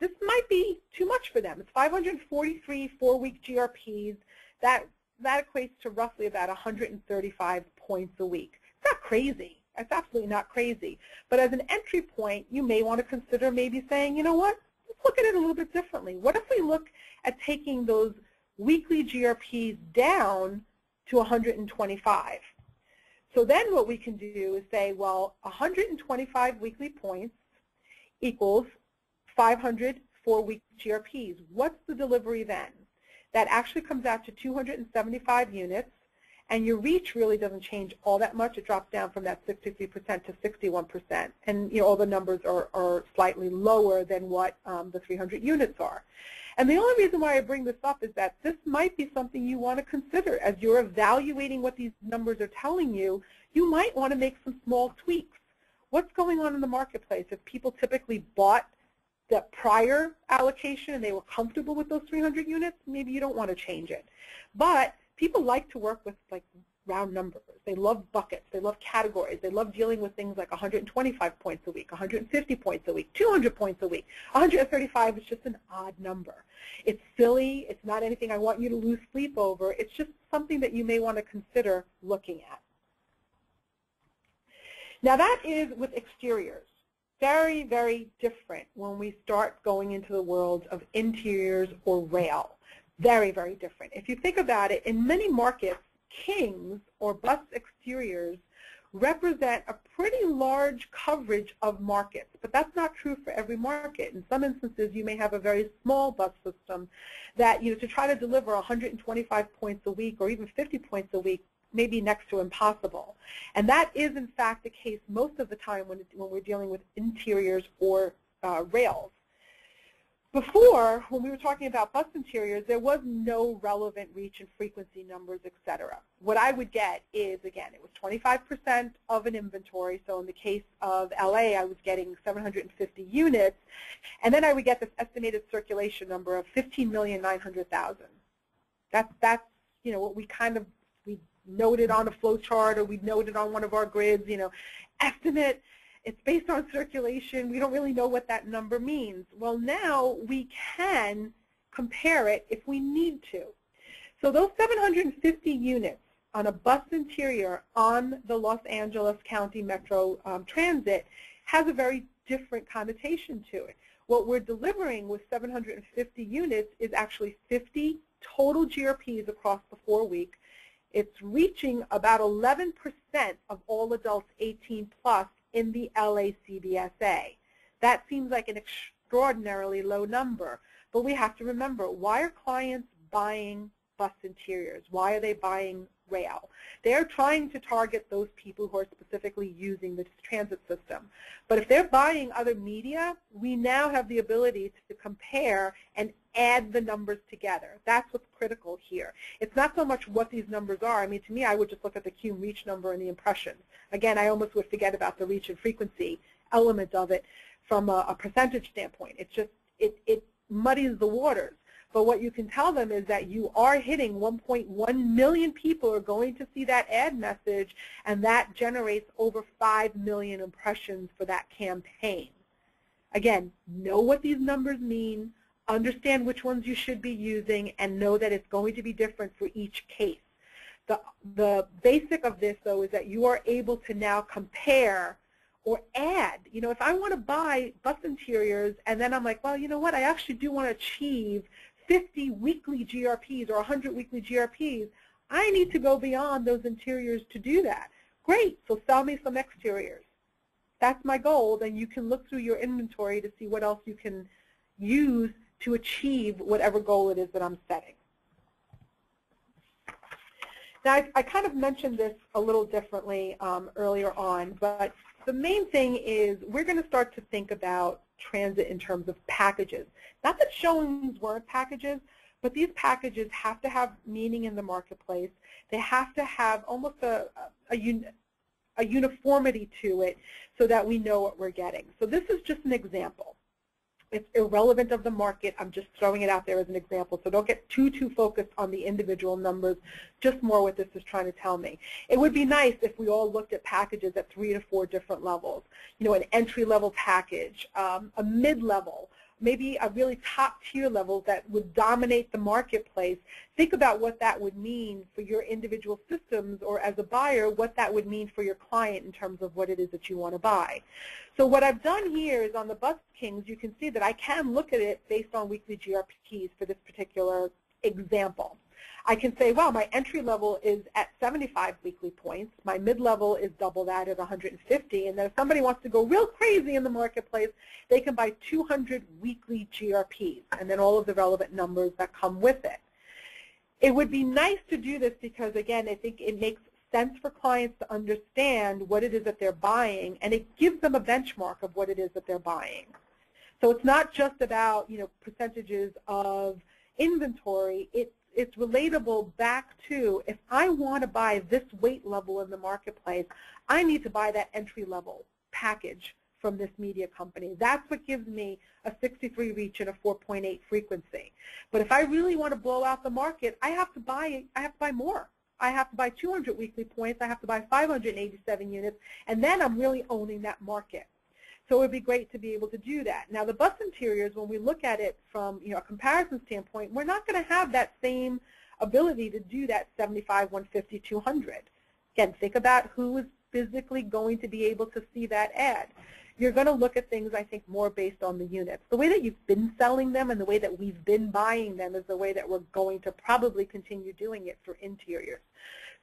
this might be too much for them. It's 543 4-week GRPs. That equates to roughly about 135 points a week. It's not crazy. That's absolutely not crazy. But as an entry point, you may want to consider maybe saying, you know what, let's look at it a little bit differently. What if we look at taking those weekly GRPs down to 125? So then what we can do is say, well, 125 weekly points equals 500 4-week GRPs. What's the delivery then? That actually comes out to 275 units, and your reach really doesn't change all that much. It drops down from that 63% to 61%, and you know, all the numbers are slightly lower than what the 300 units are. And the only reason why I bring this up is that this might be something you want to consider as you're evaluating what these numbers are telling you. You might want to make some small tweaks. What's going on in the marketplace? If people typically bought the prior allocation and they were comfortable with those 300 units, maybe you don't want to change it. But people like to work with like round numbers. They love buckets. They love categories. They love dealing with things like 125 points a week, 150 points a week, 200 points a week. 135 is just an odd number. It's silly. It's not anything I want you to lose sleep over. It's just something that you may want to consider looking at. Now that is with exteriors. Very, very different when we start going into the world of interiors or rail. Very, very different. If you think about it, in many markets, kings or bus exteriors represent a pretty large coverage of markets, but that's not true for every market. In some instances, you may have a very small bus system that, you know, to try to deliver 125 points a week or even 50 points a week may be next to impossible. And that is, in fact, the case most of the time when we're dealing with interiors or rails. Before, when we were talking about bus interiors, there was no relevant reach and frequency numbers, etc. What I would get is, again, it was 25% of an inventory. So in the case of LA, I was getting 750 units. And then I would get this estimated circulation number of 15,900,000. That's you know, what we noted on a flow chart, or we noted on one of our grids, you know, estimate. It's based on circulation. We don't really know what that number means. Well, now we can compare it if we need to. So those 750 units on a bus interior on the Los Angeles County Metro Transit has a very different connotation to it. What we're delivering with 750 units is actually 50 total GRPs across the 4 weeks. It's reaching about 11% of all adults 18 plus in the LA CBSA. That seems like an extraordinarily low number, but we have to remember, why are clients buying bus interiors? Why are they buying rail? They're trying to target those people who are specifically using the transit system. But if they're buying other media, we now have the ability to compare and add the numbers together. That's what's critical here. It's not so much what these numbers are. I mean, to me, I would just look at the Q reach number and the impressions. Again, I almost would forget about the reach and frequency element of it from a percentage standpoint. It's just, it muddies the waters. But what you can tell them is that you are hitting 1.1 million people are going to see that ad message, and that generates over 5 million impressions for that campaign. Again, know what these numbers mean, understand which ones you should be using, and know that it's going to be different for each case. The basic of this, though, is that you are able to now compare or add. You know, if I want to buy bus interiors and then I'm like, well, you know what, I actually do want to achieve 50 weekly GRPs or 100 weekly GRPs, I need to go beyond those interiors to do that. Great, so sell me some exteriors. That's my goal. Then you can look through your inventory to see what else you can use to achieve whatever goal it is that I'm setting. Now, I kind of mentioned this a little differently earlier on, but the main thing is we're going to start to think about transit in terms of packages. Not that showings weren't packages, but these packages have to have meaning in the marketplace. They have to have almost a uniformity to it so that we know what we're getting. So this is just an example. It's irrelevant of the market. I'm just throwing it out there as an example. So don't get too focused on the individual numbers, just more what this is trying to tell me. It would be nice if we all looked at packages at 3 to 4 different levels. You know, an entry-level package, a mid-level, maybe a really top tier level that would dominate the marketplace, think about what that would mean for your individual systems, or as a buyer, what that would mean for your client in terms of what it is that you want to buy. So what I've done here is on the Bus Kings, you can see that I can look at it based on weekly GRPs for this particular example. I can say, well, my entry level is at 75 weekly points. My mid-level is double that at 150. And then if somebody wants to go real crazy in the marketplace, they can buy 200 weekly GRPs, and then all of the relevant numbers that come with it. It would be nice to do this because, again, I think it makes sense for clients to understand what it is that they're buying, and it gives them a benchmark of what it is that they're buying. So it's not just about, percentages of inventory. It's relatable back to, if I want to buy this weight level in the marketplace, I need to buy that entry level package from this media company. That's what gives me a 63 reach and a 4.8 frequency. But if I really want to blow out the market, I have to buy more. I have to buy 200 weekly points. I have to buy 587 units, and then I'm really owning that market. So it would be great to be able to do that. Now, the bus interiors, when we look at it from a comparison standpoint, we're not going to have that same ability to do that 75, 150, 200. Again, think about who is physically going to be able to see that ad. You're going to look at things, I think, more based on the units. The way that you've been selling them and the way that we've been buying them is the way that we're going to probably continue doing it for interiors.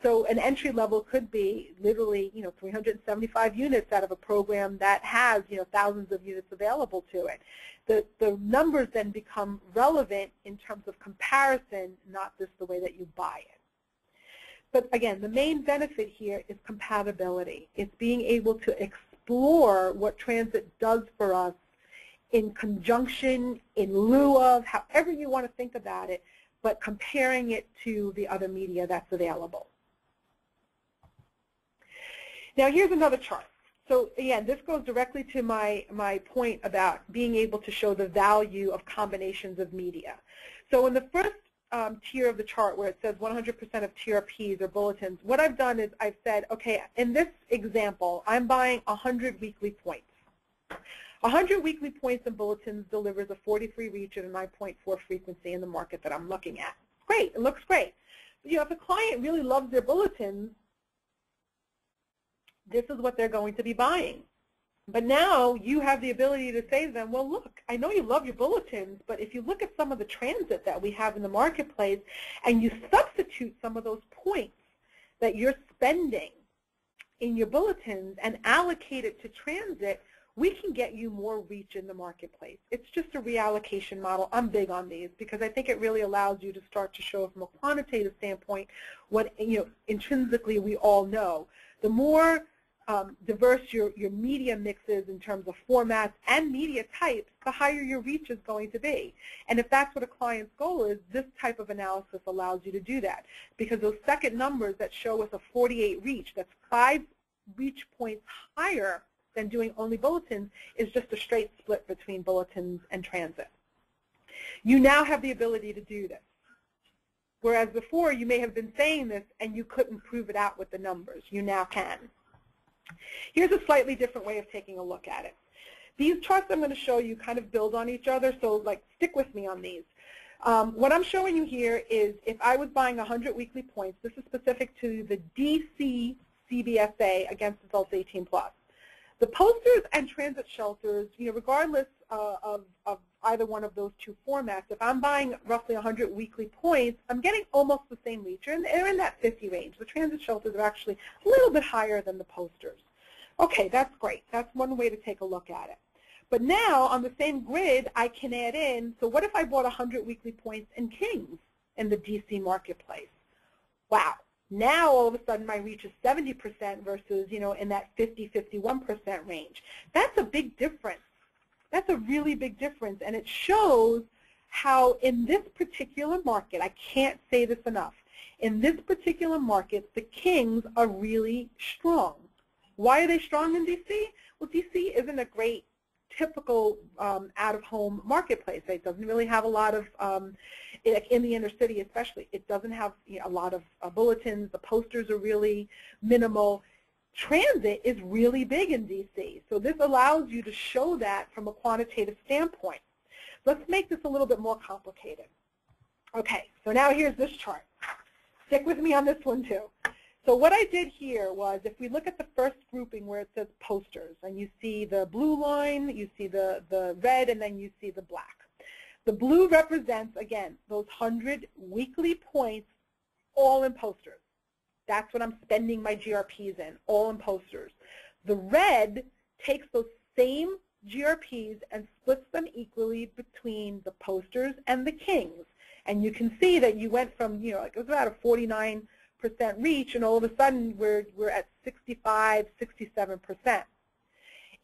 So an entry level could be literally, 375 units out of a program that has, thousands of units available to it. The numbers then become relevant in terms of comparison, not just the way that you buy it. But again, the main benefit here is compatibility. It's being able to explore what transit does for us in conjunction, in lieu of, however you want to think about it, but comparing it to the other media that's available. Now here's another chart. So again, this goes directly to my point about being able to show the value of combinations of media. So in the first tier of the chart where it says 100% of TRPs or bulletins, what I've done is I've said, okay, in this example, I'm buying 100 weekly points. 100 weekly points in bulletins delivers a 43 reach and a 9.4 frequency in the market that I'm looking at. Great, it looks great. But, if a client really loves their bulletins, this is what they're going to be buying. But now you have the ability to say to them, well, look, I know you love your bulletins, but if you look at some of the transit that we have in the marketplace and you substitute some of those points that you're spending in your bulletins and allocate it to transit, we can get you more reach in the marketplace. It's just a reallocation model. I'm big on these because I think it really allows you to start to show from a quantitative standpoint what intrinsically we all know. The more diverse your media mix is in terms of formats and media types, the higher your reach is going to be. And if that's what a client's goal is, this type of analysis allows you to do that. Because those second numbers that show us a 48 reach, that's 5 reach points higher than doing only bulletins, is just a straight split between bulletins and transit. You now have the ability to do this. Whereas before, you may have been saying this and you couldn't prove it out with the numbers. You now can. Here's a slightly different way of taking a look at it. These charts I'm going to show you kind of build on each other, so stick with me on these. What I'm showing you here is if I was buying 100 weekly points, this is specific to the DC CBSA against adults 18+. The posters and transit shelters, regardless of either one of those two formats, if I'm buying roughly 100 weekly points, I'm getting almost the same reach. They're in that 50 range. The transit shelters are actually a little bit higher than the posters. Okay, that's great. That's one way to take a look at it. But now, on the same grid, I can add in, so what if I bought 100 weekly points in Kings in the DC marketplace? Wow. Now, all of a sudden, my reach is 70% versus, in that 50, 51% range. That's a big difference. That's a really big difference, and it shows how in this particular market, I can't say this enough, in this particular market, the Kings are really strong. Why are they strong in D.C.? Well, D.C. isn't a great typical out-of-home marketplace. It doesn't really have a lot of, in the inner city especially, it doesn't have a lot of bulletins. The posters are really minimal. Transit is really big in D.C., so this allows you to show that from a quantitative standpoint. Let's make this a little bit more complicated. Okay, so now here's this chart. Stick with me on this one too. So what I did here was, if we look at the first grouping where it says posters, and you see the blue line, you see the red, and then you see the black. The blue represents, again, those 100 weekly points, all in posters. That's what I'm spending my GRPs in, all in posters. The red takes those same GRPs and splits them equally between the posters and the kings. And you can see that you went from, like it was about a 49% reach, and all of a sudden we're at 65, 67%.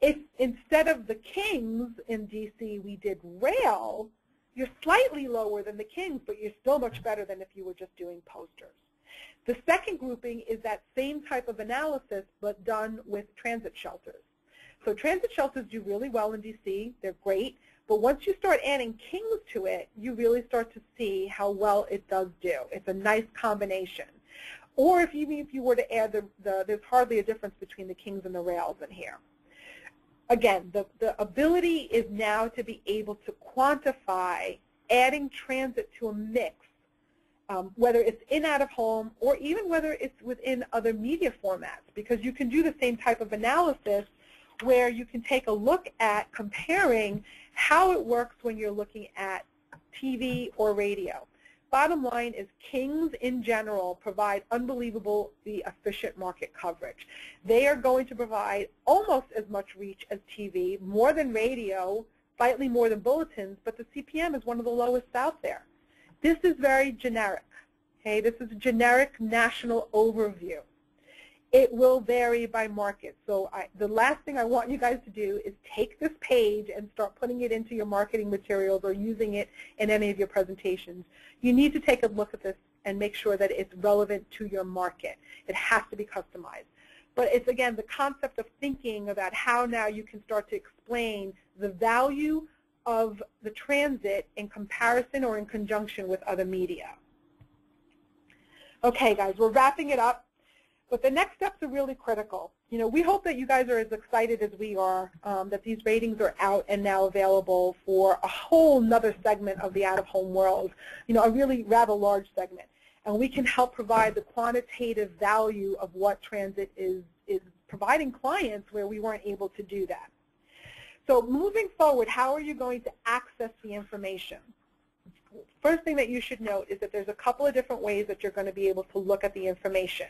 If instead of the kings in DC we did rail, you're slightly lower than the kings, but you're still much better than if you were just doing posters. The second grouping is that same type of analysis, but done with transit shelters. So transit shelters do really well in DC. They're great. But once you start adding kings to it, you really start to see how well it does do. It's a nice combination. Or even if you were to add there's hardly a difference between the kings and the rails in here. Again, the ability is now to be able to quantify adding transit to a mix, whether it's in out-of-home or even whether it's within other media formats, because you can do the same type of analysis where you can take a look at comparing how it works when you're looking at TV or radio. Bottom line is kings in general provide unbelievably efficient market coverage. They are going to provide almost as much reach as TV, more than radio, slightly more than bulletins, but the CPM is one of the lowest out there. This is very generic. Okay? This is a generic national overview. It will vary by market. So the last thing I want you guys to do is take this page and start putting it into your marketing materials or using it in any of your presentations. You need to take a look at this and make sure that it's relevant to your market. It has to be customized. But it's, again, the concept of thinking about how now you can start to explain the value of the transit in comparison or in conjunction with other media. Okay, guys, we're wrapping it up. But the next steps are really critical. We hope that you guys are as excited as we are that these ratings are out and now available for a whole nother segment of the out-of-home world, a really rather large segment. And we can help provide the quantitative value of what transit is providing clients where we weren't able to do that. So moving forward, how are you going to access the information? First thing that you should note is that there's a couple of different ways that you're going to be able to look at the information.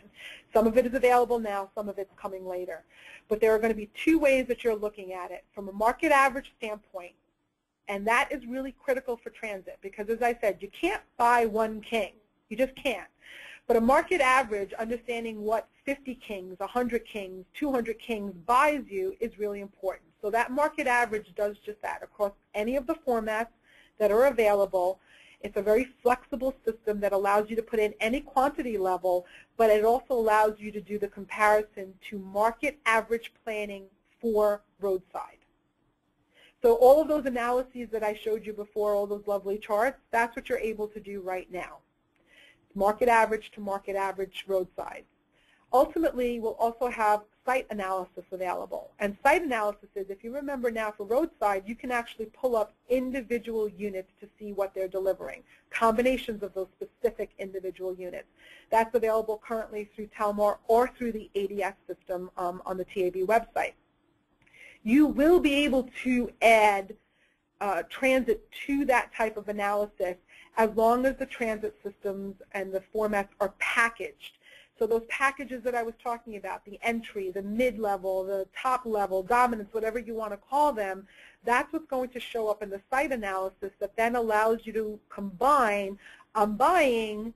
Some of it is available now, some of it's coming later. But there are going to be two ways that you're looking at it. From a market average standpoint, and that is really critical for transit because, as I said, you can't buy one king. You just can't. But a market average, understanding what 50 kings, 100 kings, 200 kings buys you is really important. So that market average does just that across any of the formats that are available. It's a very flexible system that allows you to put in any quantity level, but it also allows you to do the comparison to market average planning for roadside. So all of those analyses that I showed you before, all those lovely charts, that's what you're able to do right now. Market average to market average roadside. Ultimately, we'll also have site analysis available. And site analysis is, if you remember now for roadside, you can actually pull up individual units to see what they're delivering, combinations of those specific individual units. That's available currently through Telmar or through the ADS system on the TAB website. You will be able to add transit to that type of analysis as long as the transit systems and the formats are packaged. So those packages that I was talking about, the entry, the mid-level, the top level, dominance, whatever you want to call them, that's what's going to show up in the site analysis that then allows you to combine, I'm buying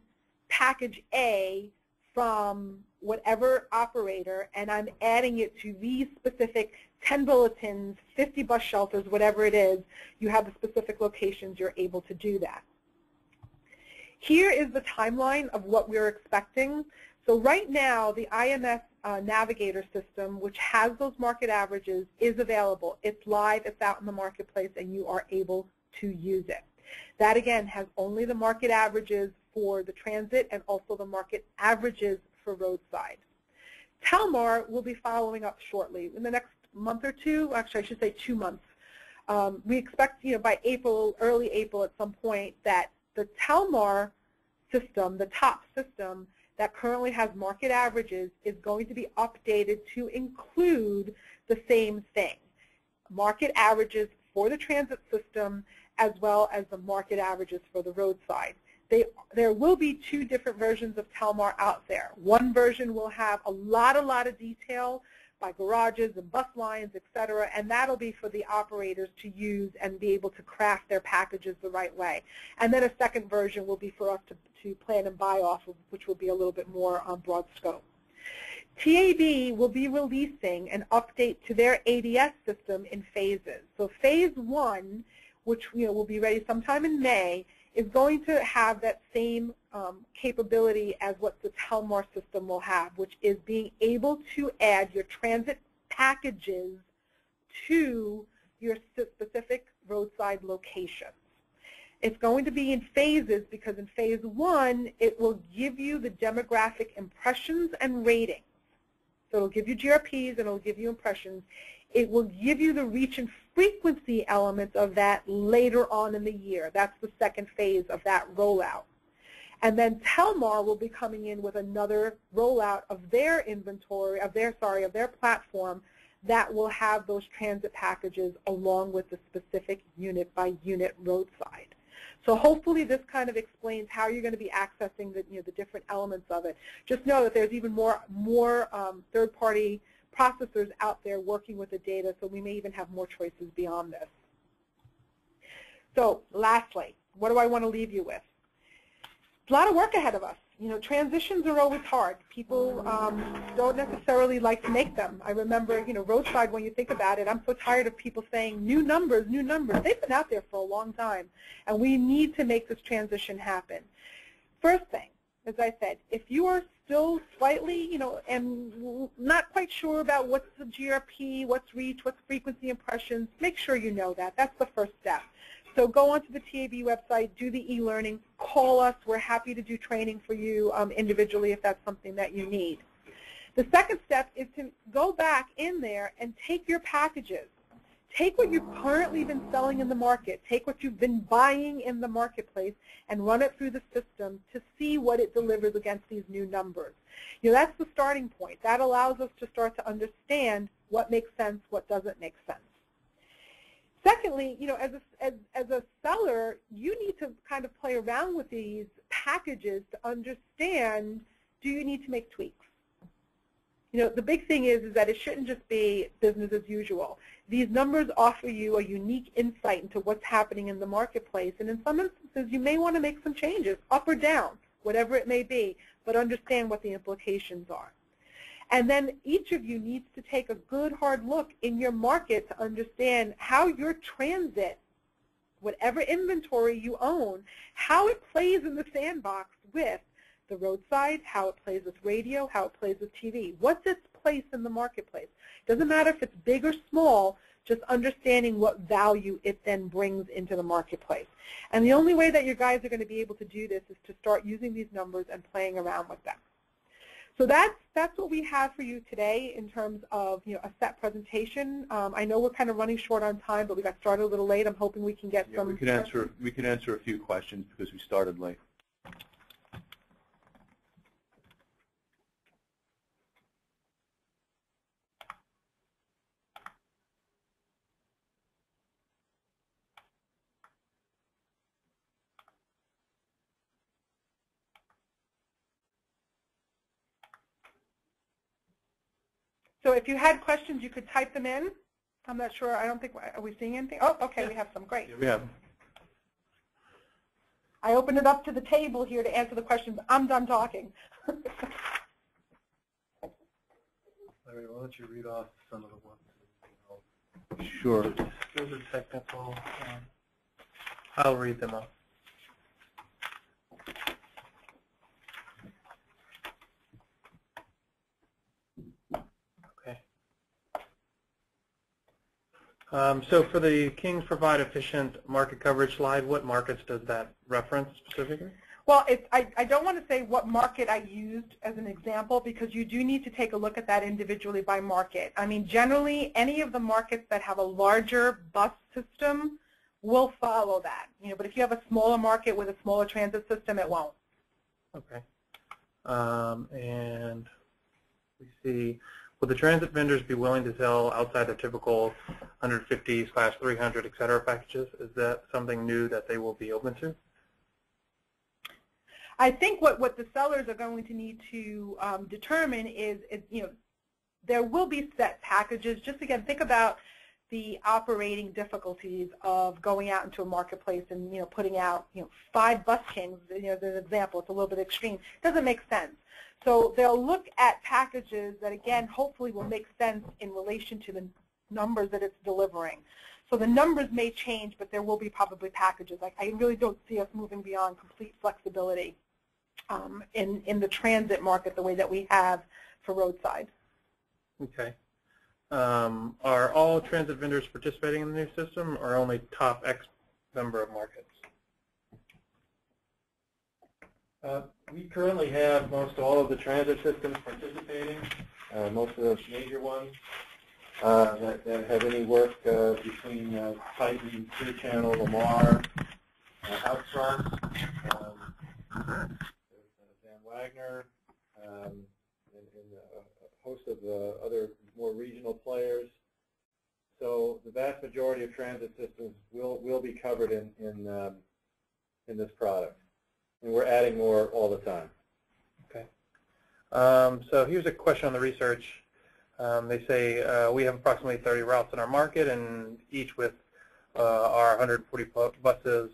package A from whatever operator, and I'm adding it to these specific 10 bulletins, 50 bus shelters, whatever it is. You have the specific locations, you're able to do that. Here is the timeline of what we're expecting. So right now, the IMS Navigator system, which has those market averages, is available. It's live, it's out in the marketplace, and you are able to use it. That, again, has only the market averages for the transit and also the market averages for roadside. Telmar will be following up shortly. In the next month or two, actually I should say 2 months, We expect, by April, early April at some point, that the Telmar system, the top system that currently has market averages, is going to be updated to include the same thing, market averages for the transit system as well as the market averages for the roadside. There will be two different versions of Telmar out there. One version will have a lot of detail by garages and bus lines, etc., and that'll be for the operators to use and be able to craft their packages the right way. And then a second version will be for us to plan and buy off of, which will be a little bit more on broad scope. TAB will be releasing an update to their ADS system in phases. So phase 1, which will be ready sometime in May, is going to have that same capability as what the Telmar system will have, which is being able to add your transit packages to your specific roadside locations. It's going to be in phases because in phase 1, it will give you the demographic impressions and ratings. So it'll give you GRPs and it'll give you impressions. It will give you the reach and frequency elements of that later on in the year. That's the second phase of that rollout. And then Telmar will be coming in with another rollout of their inventory, of their platform that will have those transit packages along with the specific unit-by-unit roadside. So hopefully this kind of explains how you're going to be accessing the different elements of it. Just know that there's even more third-party processors out there working with the data, so we may even have more choices beyond this. So lastly, what do I want to leave you with? A lot of work ahead of us. Transitions are always hard. People don't necessarily like to make them. I remember, roadside, when you think about it, I'm so tired of people saying new numbers, new numbers. They've been out there for a long time, and we need to make this transition happen. First thing, as I said, if you are still slightly, and not quite sure about what's the GRP, what's reach, what's frequency impressions, make sure you know that. That's the first step. So go onto the TAB website, do the e-learning, call us. We're happy to do training for you individually if that's something that you need. The second step is to go back in there and take your packages. Take what you've currently been selling in the market, take what you've been buying in the marketplace, and run it through the system to see what it delivers against these new numbers. That's the starting point. That allows us to start to understand what makes sense, what doesn't make sense. Secondly, as a seller, you need to kind of play around with these packages to understand, do you need to make tweaks? The big thing is that it shouldn't just be business as usual. These numbers offer you a unique insight into what's happening in the marketplace, and in some instances, you may want to make some changes, up or down, whatever it may be, but understand what the implications are. And then each of you needs to take a good hard look in your market to understand how your transit, whatever inventory you own, how it plays in the sandbox with the roadside, how it plays with radio, how it plays with TV. What's its place in the marketplace? Doesn't matter if it's big or small, just understanding what value it then brings into the marketplace. And the only way that you guys are going to be able to do this is to start using these numbers and playing around with them. So that's what we have for you today in terms of a set presentation. I know we're kind of running short on time, but we got started a little late. I'm hoping we can get some. We can answer a few questions because we started late. So if you had questions, you could type them in. I'm not sure. I don't think, are we seeing anything? Oh, okay, we have some. Great. Yeah, we have. I opened it up to the table here to answer the questions. I'm done talking. Larry, why don't you read off some of the ones? Sure. Those are technical. I'll read them off. So for the Kings Provide Efficient Market Coverage slide, what markets does that reference specifically? Well, I don't want to say what market I used as an example because you do need to take a look at that individually by market. I mean, generally, any of the markets that have a larger bus system will follow that. But if you have a smaller market with a smaller transit system, it won't. Okay. And we see, will the transit vendors be willing to sell outside their typical 150/300, et cetera packages? Is that something new that they will be open to? I think what the sellers are going to need to determine is, there will be set packages. Just again, think about the operating difficulties of going out into a marketplace and putting out 5 bus kings. As an example, it's a little bit extreme. It doesn't make sense. So they'll look at packages that again hopefully will make sense in relation to the numbers that it's delivering. So the numbers may change, but there will be probably packages. I really don't see us moving beyond complete flexibility in the transit market the way that we have for roadside. Okay. Are all transit vendors participating in the new system, or only top X number of markets? We currently have most all of the transit systems participating, most of those major ones that have any work between Titan, 2-channel, Lamar, Outfront, Van Wagner, and a host of other more regional players. So the vast majority of transit systems will be covered in this product. And we're adding more all the time. Okay. So here's a question on the research. They say we have approximately 30 routes in our market, and each with our 140 buses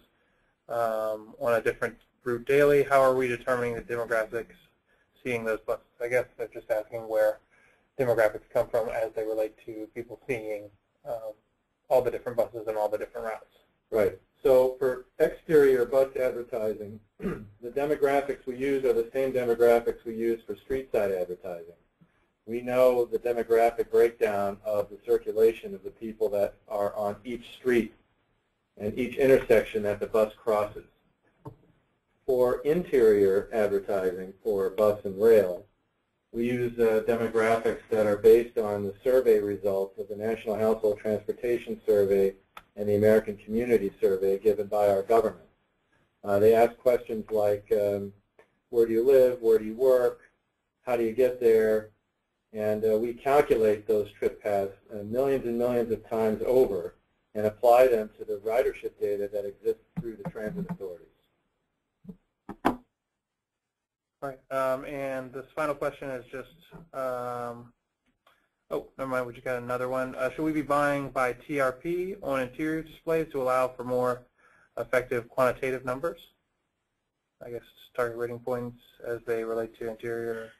on a different route daily. How are we determining the demographics seeing those buses? I guess they're just asking where demographics come from as they relate to people seeing all the different buses and all the different routes. Right. So for exterior bus advertising, the demographics we use are the same demographics we use for street side advertising. We know the demographic breakdown of the circulation of the people that are on each street and each intersection that the bus crosses. For interior advertising for bus and rail, we use demographics that are based on the survey results of the National Household Transportation Survey and the American Community Survey given by our government. They ask questions like, where do you live, where do you work, how do you get there, and we calculate those trip paths millions and millions of times over and apply them to the ridership data that exists through the transit authorities. All right, and this final question is just, oh, never mind, we just got another one. Should we be buying by TRP on interior displays to allow for more effective quantitative numbers? I guess target rating points as they relate to interior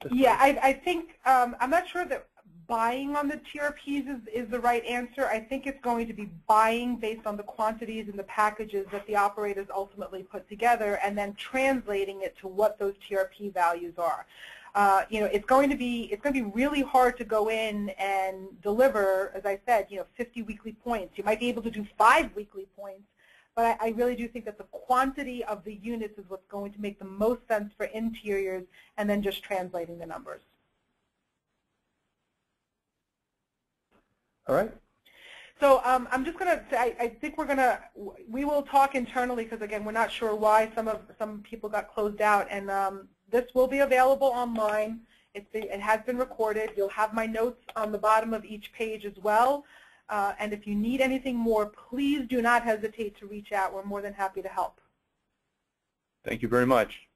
displays. Yeah, I think, I'm not sure that buying on the TRPs is the right answer. I think it's going to be buying based on the quantities and the packages that the operators ultimately put together and then translating it to what those TRP values are. It's going to be really hard to go in and deliver, as I said, 50 weekly points. You might be able to do 5 weekly points, but I really do think that the quantity of the units is what's going to make the most sense for interiors and then just translating the numbers. All right. So I'm just going to say, I think we will talk internally because, again, we're not sure why some people got closed out. And this will be available online. It has been recorded. You'll have my notes on the bottom of each page as well. And if you need anything more, please do not hesitate to reach out. We're more than happy to help. Thank you very much.